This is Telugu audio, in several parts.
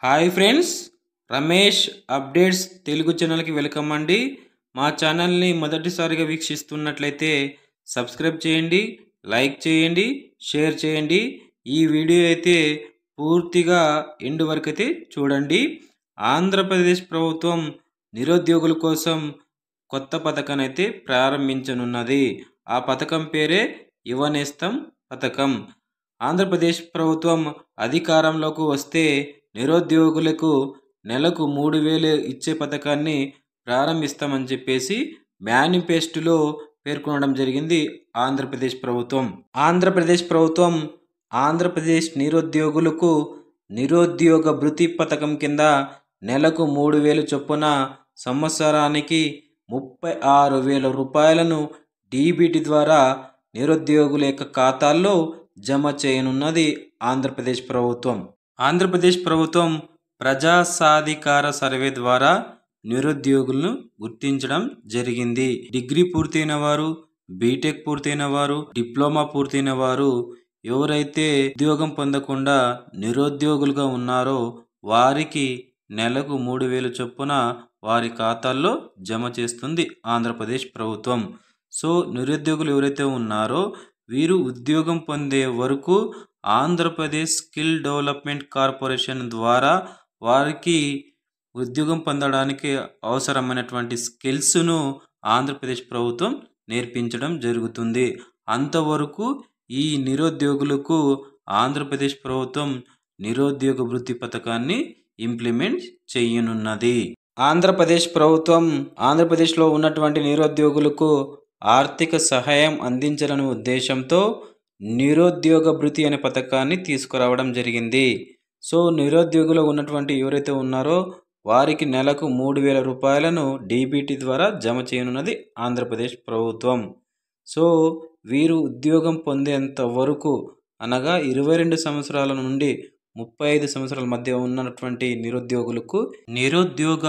Hi friends, Ramesh updates Telugu ఛానల్కి వెల్కమ్ అండి. మా ఛానల్ని మొదటిసారిగా వీక్షిస్తున్నట్లయితే సబ్స్క్రైబ్ చేయండి, లైక్ చేయండి, షేర్ చేయండి. ఈ వీడియో అయితే పూర్తిగా ఎండ్ వరకు అయితే చూడండి. ఆంధ్రప్రదేశ్ ప్రభుత్వం నిరుద్యోగుల కోసం కొత్త పథకాన్ని అయితే ప్రారంభించనున్నది. ఆ పథకం పేరే యువనేస్తం పథకం. ఆంధ్రప్రదేశ్ ప్రభుత్వం అధికారంలోకి వస్తే నిరుద్యోగులకు నెలకు 3,000 ఇచ్చే పథకాన్ని ప్రారంభిస్తామని చెప్పేసి మేనిఫెస్టోలో పేర్కొనడం జరిగింది ఆంధ్రప్రదేశ్ ప్రభుత్వం. ఆంధ్రప్రదేశ్ నిరుద్యోగులకు నిరుద్యోగ భృతి పథకం కింద నెలకు 3,000 చొప్పున సంవత్సరానికి 36,000 రూపాయలను డీబీటీ ద్వారా నిరుద్యోగుల యొక్క ఖాతాల్లో జమ చేయనున్నది ఆంధ్రప్రదేశ్ ప్రభుత్వం. ఆంధ్రప్రదేశ్ ప్రభుత్వం ప్రజా సాధికార సర్వే ద్వారా నిరుద్యోగులను గుర్తించడం జరిగింది. డిగ్రీ పూర్తయిన వారు, బీటెక్ పూర్తయిన వారు, డిప్లొమా పూర్తయిన వారు ఎవరైతే ఉద్యోగం పొందకుండా నిరుద్యోగులుగా ఉన్నారో వారికి నెలకు 3,000 చొప్పున వారి ఖాతాల్లో జమ చేస్తుంది ఆంధ్రప్రదేశ్ ప్రభుత్వం. సో నిరుద్యోగులు ఎవరైతే ఉన్నారో వీరు ఉద్యోగం పొందే వరకు ఆంధ్రప్రదేశ్ స్కిల్ డెవలప్మెంట్ కార్పొరేషన్ ద్వారా వారికి ఉద్యోగం పొందడానికి అవసరమైనటువంటి స్కిల్స్ను ఆంధ్రప్రదేశ్ ప్రభుత్వం నేర్పించడం జరుగుతుంది. అంతవరకు ఈ నిరుద్యోగులకు ఆంధ్రప్రదేశ్ ప్రభుత్వం నిరుద్యోగ వృత్తి పథకాన్ని ఇంప్లిమెంట్ చేయనున్నది. ఆంధ్రప్రదేశ్ ప్రభుత్వం ఆంధ్రప్రదేశ్లో ఉన్నటువంటి నిరుద్యోగులకు ఆర్థిక సహాయం అందించాలనే ఉద్దేశంతో నిరుద్యోగ భృతి అనే పథకాన్ని తీసుకురావడం జరిగింది. సో నిరుద్యోగులు ఉన్నటువంటి ఎవరైతే ఉన్నారో వారికి నెలకు 3,000 రూపాయలను డీబీటీ ద్వారా జమ చేయనున్నది ఆంధ్రప్రదేశ్ ప్రభుత్వం. సో వీరు ఉద్యోగం పొందేంత వరకు అనగా 22 సంవత్సరాల నుండి 35 సంవత్సరాల మధ్య ఉన్నటువంటి నిరుద్యోగులకు నిరుద్యోగ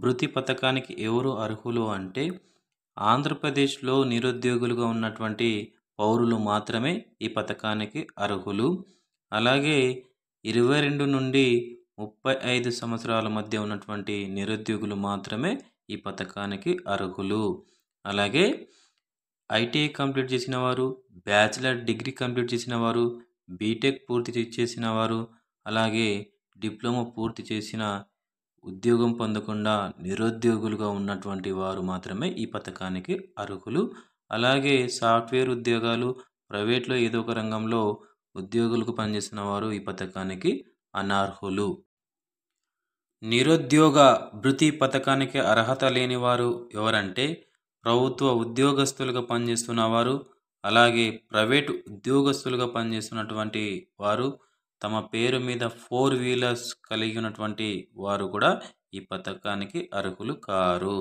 భృతి పథకానికి ఎవరు అర్హులు అంటే ఆంధ్రప్రదేశ్లో నిరుద్యోగులుగా ఉన్నటువంటి పౌరులు మాత్రమే ఈ పథకానికి అర్హులు. అలాగే 22 నుండి 35 సంవత్సరాల మధ్య ఉన్నటువంటి నిరుద్యోగులు మాత్రమే ఈ పథకానికి అర్హులు. అలాగే ఐటీఐ కంప్లీట్ చేసిన వారు, బ్యాచిలర్ డిగ్రీ కంప్లీట్ చేసిన వారు, బీటెక్ పూర్తి చేసిన వారు, అలాగే డిప్లొమా పూర్తి చేసిన ఉద్యోగం పొందకుండా నిరుద్యోగులుగా ఉన్నటువంటి వారు మాత్రమే ఈ పథకానికి అర్హులు. అలాగే సాఫ్ట్వేర్ ఉద్యోగాలు, ప్రైవేట్లో ఏదో ఒక రంగంలో ఉద్యోగులకు పనిచేస్తున్న వారు ఈ పథకానికి అనర్హులు. నిరుద్యోగ భృతి పథకానికి అర్హత లేని వారు ఎవరంటే ప్రభుత్వ ఉద్యోగస్తులుగా పనిచేస్తున్న వారు, అలాగే ప్రైవేటు ఉద్యోగస్తులుగా పనిచేస్తున్నటువంటి వారు, తమ పేరు మీద 4 వీలర్స్ కలిగి ఉన్నటువంటి వారు కూడా ఈ పథకానికి అర్హులు కారు.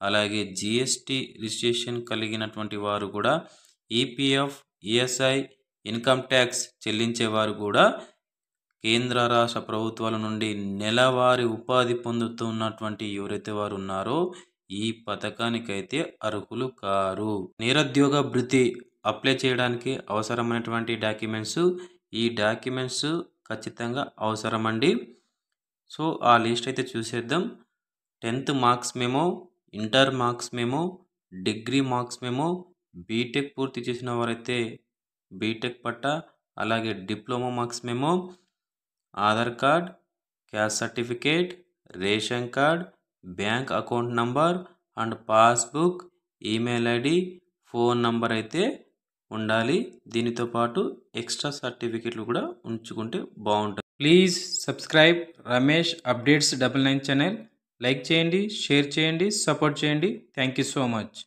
అలాగే జిఎస్టీ రిజిస్ట్రేషన్ కలిగినటువంటి వారు కూడా, ఈపీఎఫ్, ఈఎస్ఐ, ఇన్కమ్ ట్యాక్స్ చెల్లించేవారు కూడా కేంద్ర రాష్ట్ర ప్రభుత్వాల నుండి నెలవారీ ఉపాధి పొందుతున్నటువంటి ఎవరైతే వారు ఉన్నారో ఈ పథకానికైతే అర్హులు కారు. నిరుద్యోగ భృతి అప్లై చేయడానికి అవసరమైనటువంటి డాక్యుమెంట్స్, ఈ డాక్యుమెంట్స్ ఖచ్చితంగా అవసరమండి. సో ఆ లిస్ట్ అయితే చూసేద్దాం. 10th marks memo, inter marks memo, degree marks memo, BTech పూర్తి చేసిన వారైతే బీటెక్ పట్టా, అలాగే diploma marks memo, Aadhaar card, caste certificate, ration card, bank account number and passbook, email ID, phone number అయితే ఉండాలి. దీనితో పాటు ఎక్స్ట్రా సర్టిఫికేట్లు కూడా ఉంచుకుంటే బాగుంటుంది. Please subscribe Ramesh updates 99 channel. Like చేయండి, షేర్ చేయండి, సపోర్ట్ చేయండి. Thank you so much.